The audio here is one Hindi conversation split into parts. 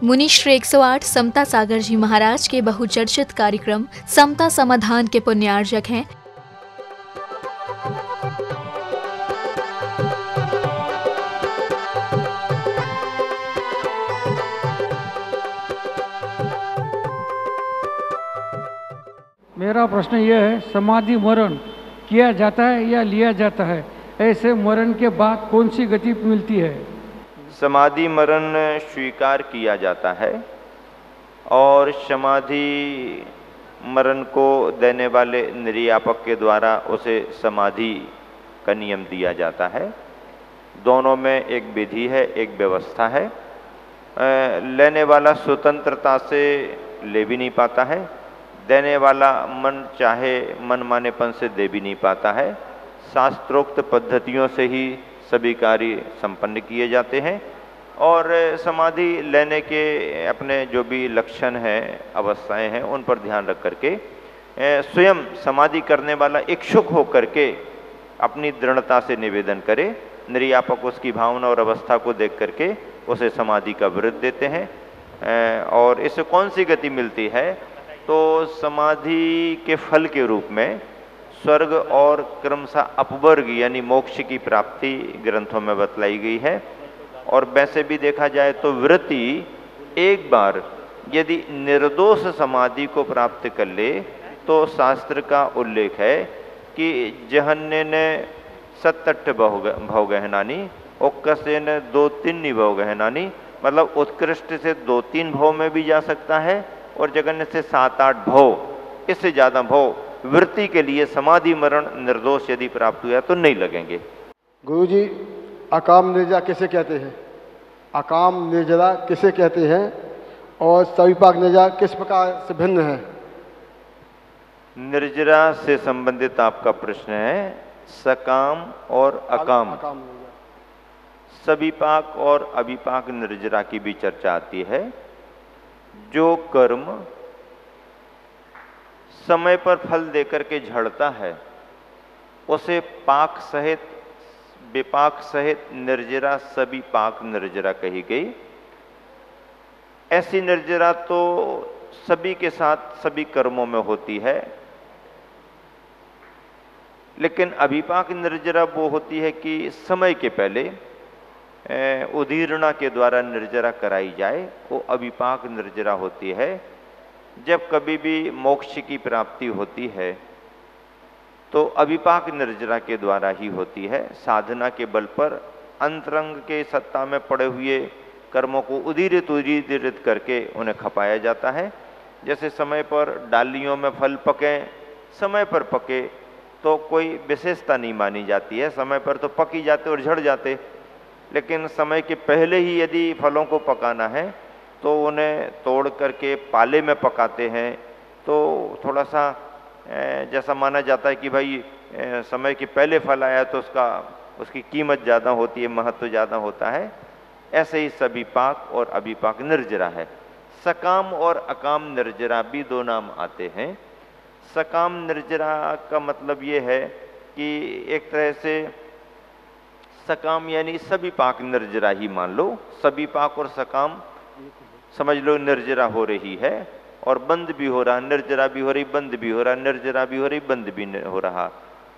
मुनिश्री 108 समता सागर जी महाराज के बहुचर्चित कार्यक्रम समता समाधान के पुण्यार्जक हैं। मेरा प्रश्न यह है, समाधि मरण किया जाता है या लिया जाता है? ऐसे मरण के बाद कौन सी गति मिलती है? समाधि मरण स्वीकार किया जाता है और समाधि मरण को देने वाले निर्यापक के द्वारा उसे समाधि का नियम दिया जाता है। दोनों में एक विधि है, एक व्यवस्था है। लेने वाला स्वतंत्रता से ले भी नहीं पाता है, देने वाला मन चाहे मनमानेपन से दे भी नहीं पाता है। शास्त्रोक्त पद्धतियों से ही सभी कार्य संपन्न किए जाते हैं और समाधि लेने के अपने जो भी लक्षण हैं, अवस्थाएं हैं, उन पर ध्यान रख करके स्वयं समाधि करने वाला इच्छुक हो करके अपनी दृढ़ता से निवेदन करे। निर्यापक उसकी भावना और अवस्था को देख करके उसे समाधि का वृत्त देते हैं। और इससे कौन सी गति मिलती है? तो समाधि के फल के रूप में स्वर्ग और क्रमशः अपवर्ग यानी मोक्ष की प्राप्ति ग्रंथों में बतलाई गई है। और वैसे भी देखा जाए तो वृत्ति एक बार यदि निर्दोष समाधि को प्राप्त कर ले तो शास्त्र का उल्लेख है कि जहन्ने ने सत्तठ भव गहनानी ओक्कसेन 2-3 निभव गहनानी, मतलब उत्कृष्ट से 2-3 भव में भी जा सकता है और जगन्य से 7-8 भव, इससे ज़्यादा भव वृत्ति के लिए समाधि मरण निर्दोष यदि प्राप्त हुआ तो नहीं लगेंगे। गुरुजी, अकाम निर्जरा किसे कहते हैं? अकाम निर्जरा किसे कहते हैं और सविपाक निर्जरा किस प्रकार से भिन्न है? निर्जरा से संबंधित आपका प्रश्न है। सकाम और अकाम, सविपाक और अविपाक निर्जरा की भी चर्चा आती है। जो कर्म समय पर फल देकर के झड़ता है उसे पाक सहित विपाक सहित निर्जरा सविपाक निर्जरा कही गई। ऐसी निर्जरा तो सभी के साथ सभी कर्मों में होती है, लेकिन अविपाक निर्जरा वो होती है कि समय के पहले उदीर्णा के द्वारा निर्जरा कराई जाए, वो अविपाक निर्जरा होती है। जब कभी भी मोक्ष की प्राप्ति होती है तो अविपाक निर्जरा के द्वारा ही होती है। साधना के बल पर अंतरंग के सत्ता में पड़े हुए कर्मों को उदीरित करके उन्हें खपाया जाता है। जैसे समय पर डालियों में फल पके, समय पर पके तो कोई विशेषता नहीं मानी जाती है, समय पर तो पक ही जाते और झड़ जाते। लेकिन समय के पहले ही यदि फलों को पकाना है तो उन्हें तोड़ करके पाले में पकाते हैं। तो थोड़ा सा जैसा माना जाता है कि भाई समय के पहले फल आया तो उसकी कीमत ज़्यादा होती है, महत्व ज़्यादा होता है। ऐसे ही सविपाक और अविपाक निर्जरा है। सकाम और अकाम निर्जरा भी दो नाम आते हैं। सकाम निर्जरा का मतलब ये है कि एक तरह से सकाम यानी सविपाक निर्जरा ही मान लो। सविपाक और सकाम समझ लो निर्जरा हो रही है और बंद भी हो रहा, निर्जरा भी हो रही, बंद भी हो रहा, निर्जरा भी हो रही, बंद भी हो रहा।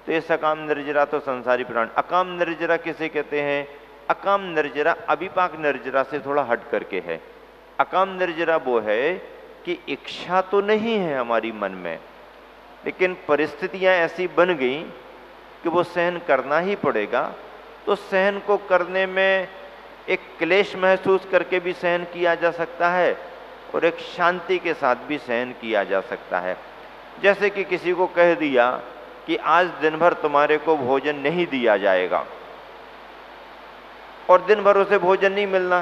तो ये सकाम निर्जरा तो संसारी प्राण। अकाम निर्जरा किसे कहते हैं? अकाम निर्जरा अविपाक निर्जरा से थोड़ा हट करके है। अकाम निर्जरा वो है कि इच्छा तो नहीं है हमारी मन में, लेकिन परिस्थितियां ऐसी बन गई कि वो सहन करना ही पड़ेगा। तो सहन को करने में एक क्लेश महसूस करके भी सहन किया जा सकता है और एक शांति के साथ भी सहन किया जा सकता है। जैसे कि किसी को कह दिया कि आज दिन भर तुम्हारे को भोजन नहीं दिया जाएगा और दिन भर उसे भोजन नहीं मिलना।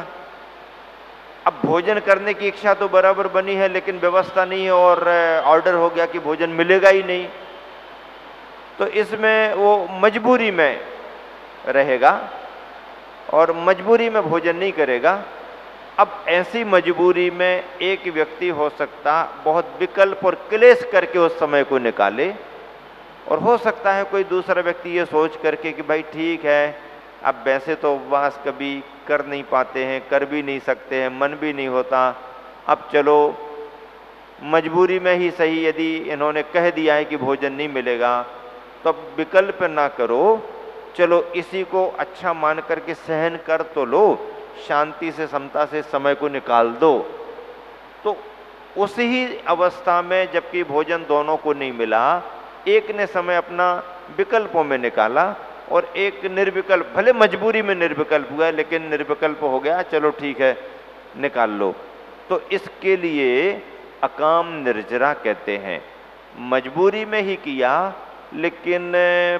अब भोजन करने की इच्छा तो बराबर बनी है, लेकिन व्यवस्था नहीं है और ऑर्डर हो गया कि भोजन मिलेगा ही नहीं। तो इसमें वो मजबूरी में रहेगा और मजबूरी में भोजन नहीं करेगा। अब ऐसी मजबूरी में एक व्यक्ति हो सकता बहुत विकल्प और क्लेश करके उस समय को निकाले, और हो सकता है कोई दूसरा व्यक्ति ये सोच करके कि भाई ठीक है, अब वैसे तो उपवास कभी कर नहीं पाते हैं, कर भी नहीं सकते हैं, मन भी नहीं होता। अब चलो मजबूरी में ही सही, यदि इन्होंने कह दिया है कि भोजन नहीं मिलेगा तो अब विकल्प ना करो, चलो इसी को अच्छा मान करके सहन कर तो लो, शांति से समता से समय को निकाल दो। तो उसी ही अवस्था में जबकि भोजन दोनों को नहीं मिला, एक ने समय अपना विकल्पों में निकाला और एक निर्विकल्प, भले मजबूरी में निर्विकल्प हुआ लेकिन निर्विकल्प हो गया, चलो ठीक है निकाल लो। तो इसके लिए अकाम निर्जरा कहते हैं। मजबूरी में ही किया लेकिन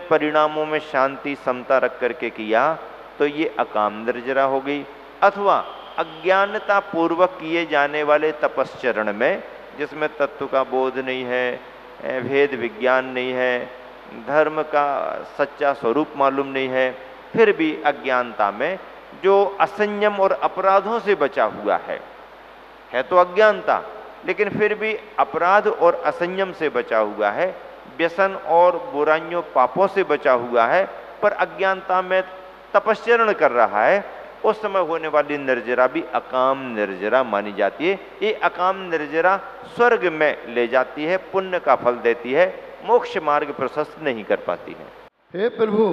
परिणामों में शांति समता रख करके किया तो ये अकाम निर्जरा हो गई। अथवा अज्ञानता पूर्वक किए जाने वाले तपश्चरण में, जिसमें तत्व का बोध नहीं है, भेद विज्ञान नहीं है, धर्म का सच्चा स्वरूप मालूम नहीं है, फिर भी अज्ञानता में जो असंयम और अपराधों से बचा हुआ है तो अज्ञानता, लेकिन फिर भी अपराध और असंयम से बचा हुआ है, व्यसन और बुराइयों पापों से बचा हुआ है, पर अज्ञानता में तपश्चरण कर रहा है, उस समय होने वाली निर्जरा भी अकाम निर्जरा मानी जाती है। ये अकाम निर्जरा स्वर्ग में ले जाती है, पुण्य का फल देती है, मोक्ष मार्ग प्रशस्त नहीं कर पाती है। हे प्रभु,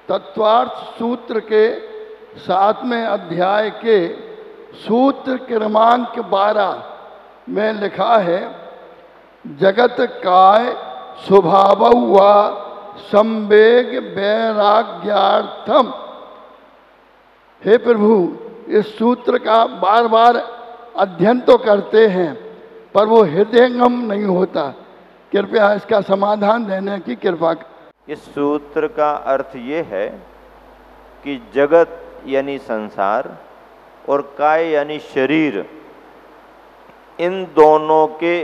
तत्वार्थ सूत्र के 7वें अध्याय के सूत्र क्रमांक 12 में लिखा है, जगत काय स्वभाव व संवेग वैराग्यार्थम। हे प्रभु, इस सूत्र का बार बार अध्ययन तो करते हैं पर वो हृदयंगम नहीं होता, कृपया इसका समाधान देने की कृपा। इस सूत्र का अर्थ ये है कि जगत यानी संसार और काय यानी शरीर, इन दोनों के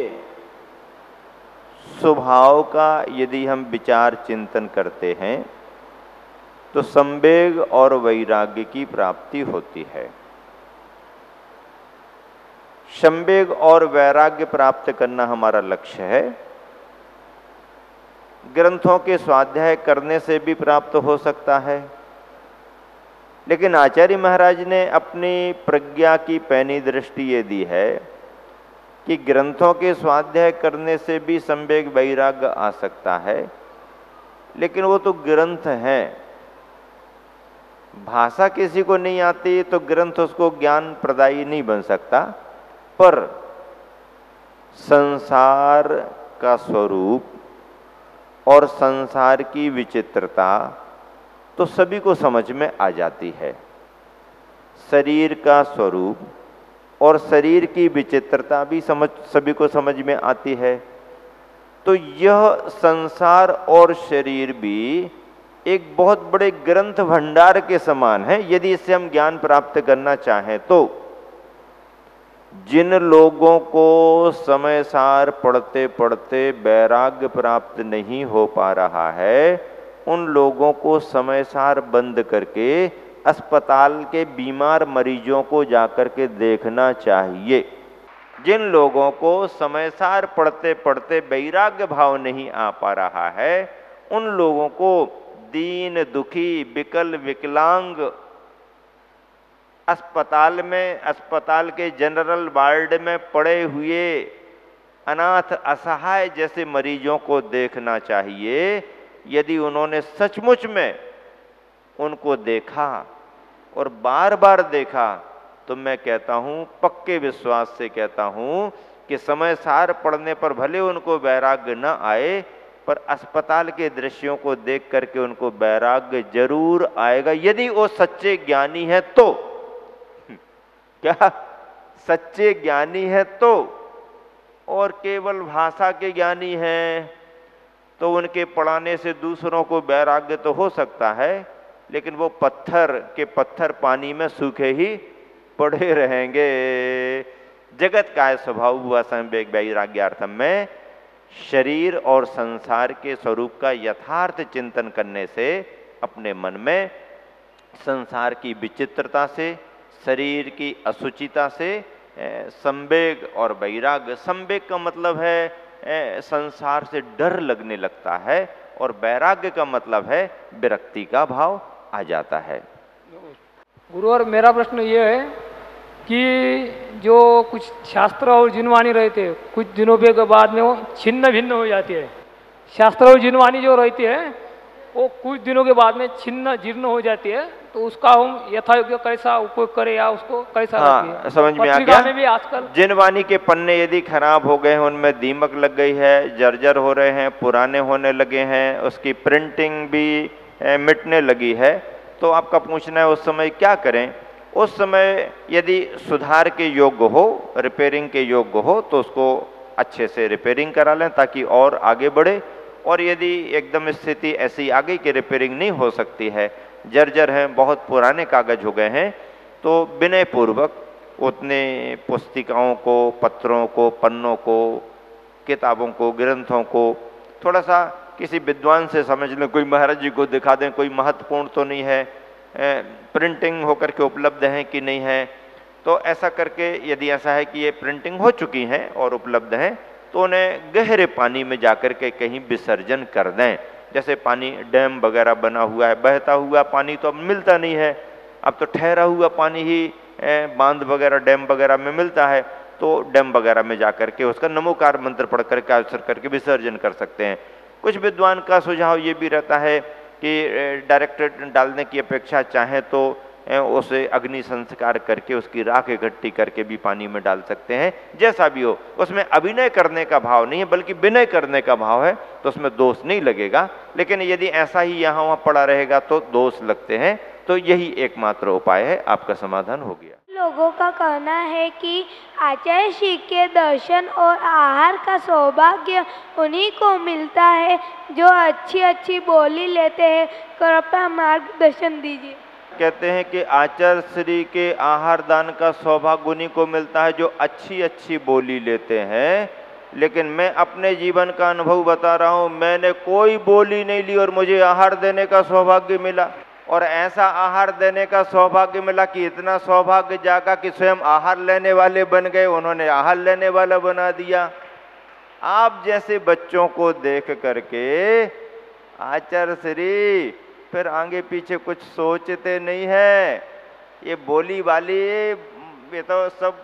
स्वभाव का यदि हम विचार चिंतन करते हैं तो संवेग और वैराग्य की प्राप्ति होती है। संवेग और वैराग्य प्राप्त करना हमारा लक्ष्य है। ग्रंथों के स्वाध्याय करने से भी प्राप्त हो सकता है, लेकिन आचार्य महाराज ने अपनी प्रज्ञा की पैनी दृष्टि ये दी है कि ग्रंथों के स्वाध्याय करने से भी संवेग वैराग्य आ सकता है, लेकिन वो तो ग्रंथ हैं। भाषा किसी को नहीं आती तो ग्रंथ उसको ज्ञान प्रदायी नहीं बन सकता, पर संसार का स्वरूप और संसार की विचित्रता तो सभी को समझ में आ जाती है। शरीर का स्वरूप और शरीर की विचित्रता भी सभी को समझ में आती है। तो यह संसार और शरीर भी एक बहुत बड़े ग्रंथ भंडार के समान है। यदि इससे हम ज्ञान प्राप्त करना चाहें तो जिन लोगों को समय सार पढ़ते पढ़ते वैराग्य प्राप्त नहीं हो पा रहा है, उन लोगों को समय सार बंद करके अस्पताल के बीमार मरीजों को जाकर के देखना चाहिए। जिन लोगों को समय सार पढ़ते पढ़ते वैराग्य भाव नहीं आ पा रहा है, उन लोगों को दीन दुखी विकल विकलांग अस्पताल के जनरल वार्ड में पड़े हुए अनाथ असहाय जैसे मरीजों को देखना चाहिए। यदि उन्होंने सचमुच में उनको देखा और बार बार देखा तो मैं कहता हूँ, पक्के विश्वास से कहता हूँ कि समय सार पढ़ने पर भले उनको वैराग्य न आए, पर अस्पताल के दृश्यों को देख करके उनको वैराग्य जरूर आएगा, यदि वो सच्चे ज्ञानी है तो। क्या सच्चे ज्ञानी है तो? और केवल भाषा के ज्ञानी हैं तो उनके पढ़ाने से दूसरों को वैराग्य तो हो सकता है, लेकिन वो पत्थर पानी में सूखे ही पड़े रहेंगे। जगत का स्वभाव हुआ संवेग वैराग्यार्थम में शरीर और संसार के स्वरूप का यथार्थ चिंतन करने से अपने मन में संसार की विचित्रता से, शरीर की असुचिता से संवेग और वैराग्य। संवेग का मतलब है संसार से डर लगने लगता है, और वैराग्य का मतलब है विरक्ति का भाव आ जाता है। गुरु और मेरा प्रश्न ये है कि जो कुछ शास्त्र और जिनवाणी रहते कुछ दिनों के बाद में वो छिन्न भिन्न हो जाती है। शास्त्र और जिनवाणी जो रहती है वो कुछ दिनों के बाद में छिन्न जीर्ण हो जाती है, तो उसका हम यथायोग्य कैसा उपयोग करें या उसको कैसा रखें? समझ में आ पत्रिका में भी गया। आजकल जिनवाणी के पन्ने यदि खराब हो गए हैं, उनमें दीमक लग गई है, जर्जर हो रहे हैं, पुराने होने लगे हैं, उसकी प्रिंटिंग भी मिटने लगी है, तो आपका पूछना है उस समय क्या करें? उस समय यदि सुधार के योग्य हो, रिपेयरिंग के योग्य हो, तो उसको अच्छे से रिपेयरिंग करा लें ताकि और आगे बढ़े। और यदि एकदम स्थिति ऐसी आ गई कि रिपेयरिंग नहीं हो सकती है, जर्जर हैं, बहुत पुराने कागज हो गए हैं, तो विनय पूर्वक उतने पुस्तिकाओं को, पत्रों को, पन्नों को, किताबों को, ग्रंथों को थोड़ा सा किसी विद्वान से समझ लें, कोई महाराज जी को दिखा दें, कोई महत्वपूर्ण तो नहीं है, प्रिंटिंग होकर के उपलब्ध है कि नहीं है। तो ऐसा करके यदि ऐसा है कि ये प्रिंटिंग हो चुकी हैं और उपलब्ध हैं, तो उन्हें गहरे पानी में जाकर के कहीं विसर्जन कर दें। जैसे पानी डैम वगैरह बना हुआ है, बहता हुआ पानी तो अब मिलता नहीं है, अब तो ठहरा हुआ पानी ही बांध वगैरह डैम वगैरह में मिलता है, तो डैम वगैरह में जाकर के उसका नमोकार मंत्र पढ़ करके अवसर करके विसर्जन कर सकते हैं। कुछ विद्वान का सुझाव ये भी रहता है कि डायरेक्ट डालने की अपेक्षा चाहे तो उसे अग्नि संस्कार करके उसकी राख इकट्ठी करके भी पानी में डाल सकते हैं। जैसा भी हो, उसमें अभिनय करने का भाव नहीं है बल्कि विनय करने का भाव है, तो उसमें दोष नहीं लगेगा। लेकिन यदि ऐसा ही यहाँ वहाँ पड़ा रहेगा तो दोष लगते हैं। तो यही एकमात्र उपाय है, आपका समाधान हो गया। लोगों का कहना है कि आचार्य श्री के दर्शन और आहार का सौभाग्य उन्हीं को मिलता है जो अच्छी अच्छी बोली लेते हैं। कृपया मार्गदर्शन दीजिए। कहते हैं कि आचार्य श्री के आहार दान का सौभाग्य उन्हीं को मिलता है जो अच्छी अच्छी बोली लेते हैं। लेकिन मैं अपने जीवन का अनुभव बता रहा हूँ, मैंने कोई बोली नहीं ली और मुझे आहार देने का सौभाग्य मिला। और ऐसा आहार देने का सौभाग्य मिला कि इतना सौभाग्य जागा कि स्वयं आहार लेने वाले बन गए, उन्होंने आहार लेने वाला बना दिया। आप जैसे बच्चों को देख करके आचार्य श्री फिर आगे पीछे कुछ सोचते नहीं है। ये बोली वाली ये तो सब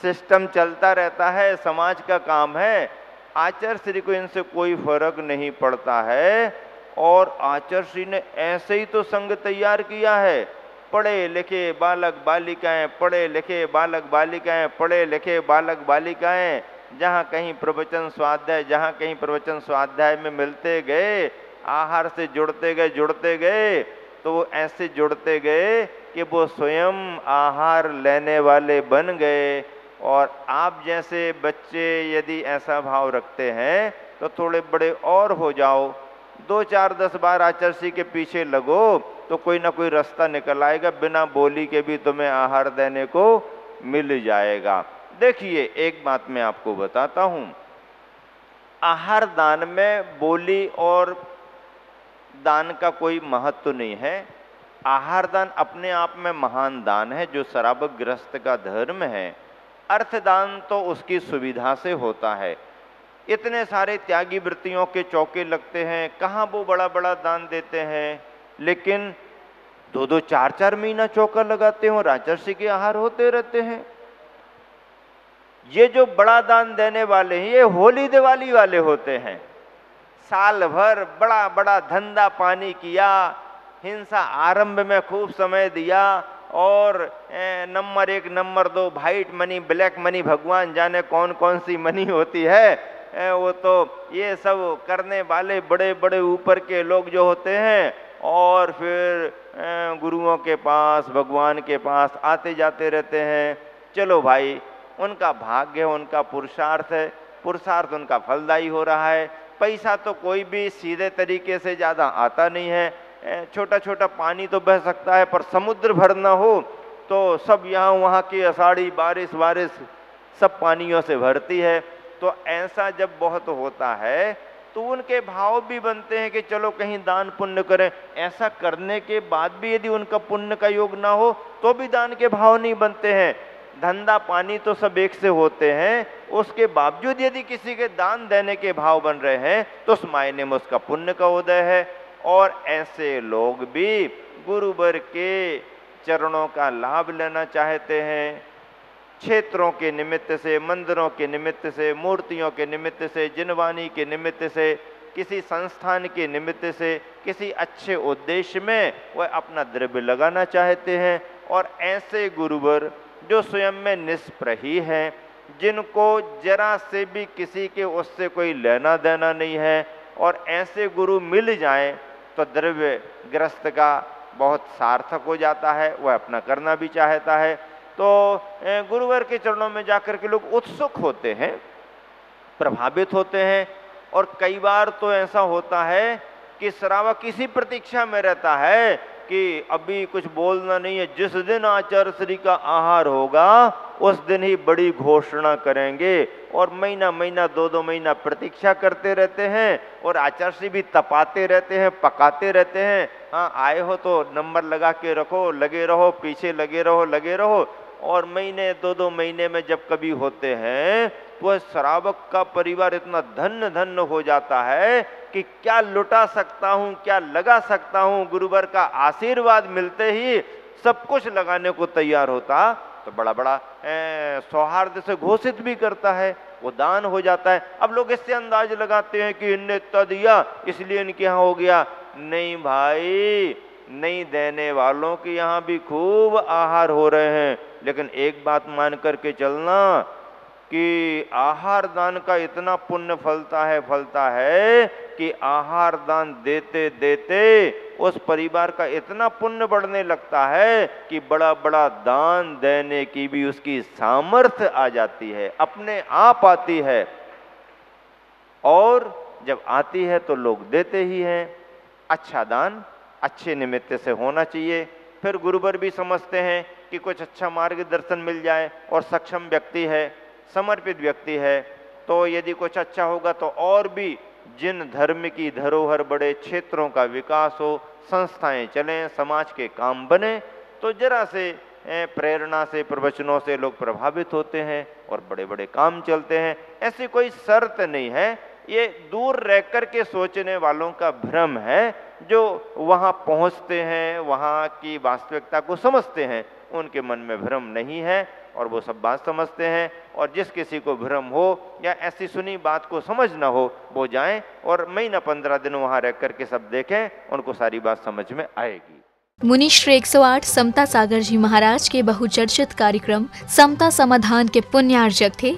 सिस्टम चलता रहता है, समाज का काम है। आचार्य श्री को इनसे कोई फर्क नहीं पड़ता है। और आचार्य श्री ने ऐसे ही तो संघ तैयार किया है। पढ़े लिखे बालक बालिकाएं, पढ़े लिखे बालक बालिकाएं, पढ़े लिखे बालक बालिकाएं, जहाँ कहीं प्रवचन स्वाध्याय, जहाँ कहीं प्रवचन स्वाध्याय में मिलते गए, आहार से जुड़ते गए, तो वो ऐसे जुड़ते गए कि वो स्वयं आहार लेने वाले बन गए। और आप जैसे बच्चे यदि ऐसा भाव रखते हैं तो थोड़े बड़े और हो जाओ, 2 4 10 बार आचार्य श्री के पीछे लगो तो कोई ना कोई रास्ता निकल आएगा, बिना बोली के भी तुम्हें आहार देने को मिल जाएगा। देखिए, एक बात मैं आपको बताता हूँ, आहार दान में बोली और दान का कोई महत्व नहीं है। आहार दान अपने आप में महान दान है जो शराबक गृहस्थ का धर्म है। अर्थदान तो उसकी सुविधा से होता है। इतने सारे त्यागी वृत्तियों के चौके लगते हैं, कहाँ वो बड़ा बड़ा दान देते हैं, लेकिन 2-2 4-4 महीना चौका लगाते हो, राजर्षि के आहार होते रहते हैं। ये जो बड़ा दान देने वाले हैं ये होली दिवाली वाले होते हैं। साल भर बड़ा बड़ा धंधा पानी किया, हिंसा आरंभ में खूब समय दिया, और number 1 number 2 white money black money, भगवान जाने कौन कौन सी मनी होती है, वो तो ये सब करने वाले बड़े बड़े ऊपर के लोग जो होते हैं, और फिर गुरुओं के पास, भगवान के पास आते जाते रहते हैं। चलो भाई, उनका भाग्य, उनका पुरुषार्थ है, पुरुषार्थ उनका फलदायी हो रहा है। पैसा तो कोई भी सीधे तरीके से ज़्यादा आता नहीं है, छोटा छोटा पानी तो बह सकता है, पर समुद्र भर ना हो तो सब यहाँ वहाँ की आषाढ़ी बारिश सब पानियों से भरती है। तो ऐसा जब बहुत होता है तो उनके भाव भी बनते हैं कि चलो कहीं दान पुण्य करें। ऐसा करने के बाद भी यदि उनका पुण्य का योग ना हो तो भी दान के भाव नहीं बनते हैं। धंधा पानी तो सब एक से होते हैं, उसके बावजूद यदि किसी के दान देने के भाव बन रहे हैं तो उस मायने में उसका पुण्य का उदय है। और ऐसे लोग भी गुरुवर के चरणों का लाभ लेना चाहते हैं, क्षेत्रों के निमित्त से, मंदिरों के निमित्त से, मूर्तियों के निमित्त से, जिनवानी के निमित्त से, किसी संस्थान के निमित्त से, किसी अच्छे उद्देश्य में वह अपना द्रव्य लगाना चाहते हैं। और ऐसे गुरुवर जो स्वयं में निष्प्रही हैं, जिनको जरा से भी किसी के उससे कोई लेना देना नहीं है, और ऐसे गुरु मिल जाएं तो द्रव्य ग्रस्त का बहुत सार्थक हो जाता है, वह अपना करना भी चाहता है। तो गुरुवर के चरणों में जाकर के लोग उत्सुक होते हैं, प्रभावित होते हैं। और कई बार तो ऐसा होता है कि श्रावक इसी प्रतीक्षा में रहता है कि अभी कुछ बोलना नहीं है, जिस दिन आचार्य श्री का आहार होगा उस दिन ही बड़ी घोषणा करेंगे। और महीना महीना 2-2 महीना प्रतीक्षा करते रहते हैं, और आचार्य श्री भी तपाते रहते हैं, पकाते रहते हैं। हाँ, आए हो तो नंबर लगा के रखो, लगे रहो, पीछे लगे रहो, लगे रहो। और महीने 2-2 महीने में जब कभी होते हैं तो वह श्रावक का परिवार इतना धन्य धन्य हो जाता है कि क्या लुटा सकता हूँ, क्या लगा सकता हूँ। गुरुवर का आशीर्वाद मिलते ही सब कुछ लगाने को तैयार होता, तो बड़ा बड़ा सौहार्द से घोषित भी करता है, वो दान हो जाता है। अब लोग इससे अंदाज लगाते हैं कि इनने इतना दिया इसलिए इनके यहाँ हो गया। नहीं भाई, नहीं देने वालों के यहाँ भी खूब आहार हो रहे हैं। लेकिन एक बात मान करके चलना कि आहार दान का इतना पुण्य फलता है कि आहार दान देते देते उस परिवार का इतना पुण्य बढ़ने लगता है कि बड़ा बड़ा दान देने की भी उसकी सामर्थ्य आ जाती है, अपने आप आती है। और जब आती है तो लोग देते ही हैं। अच्छा दान अच्छे निमित्त से होना चाहिए। फिर गुरुवर भी समझते हैं कि कुछ अच्छा मार्गदर्शन मिल जाए, और सक्षम व्यक्ति है, समर्पित व्यक्ति है, तो यदि कुछ अच्छा होगा तो और भी जिन धर्म की धरोहर बड़े क्षेत्रों का विकास हो, संस्थाएं चलें, समाज के काम बने, तो जरा से प्रेरणा से, प्रवचनों से लोग प्रभावित होते हैं और बड़े बड़े काम चलते हैं। ऐसी कोई शर्त नहीं है, ये दूर रह कर के सोचने वालों का भ्रम है। जो वहाँ पहुँचते हैं, वहाँ की वास्तविकता को समझते हैं, उनके मन में भ्रम नहीं है और वो सब बात समझते हैं। और जिस किसी को भ्रम हो या ऐसी सुनी बात को समझ ना हो, वो जाएं और महीना 15 दिन वहाँ रह कर के सब देखें, उनको सारी बात समझ में आएगी। मुनिश्री 108 समता सागर जी महाराज के बहुचर्चित कार्यक्रम समता समाधान के पुण्यार्जक थे।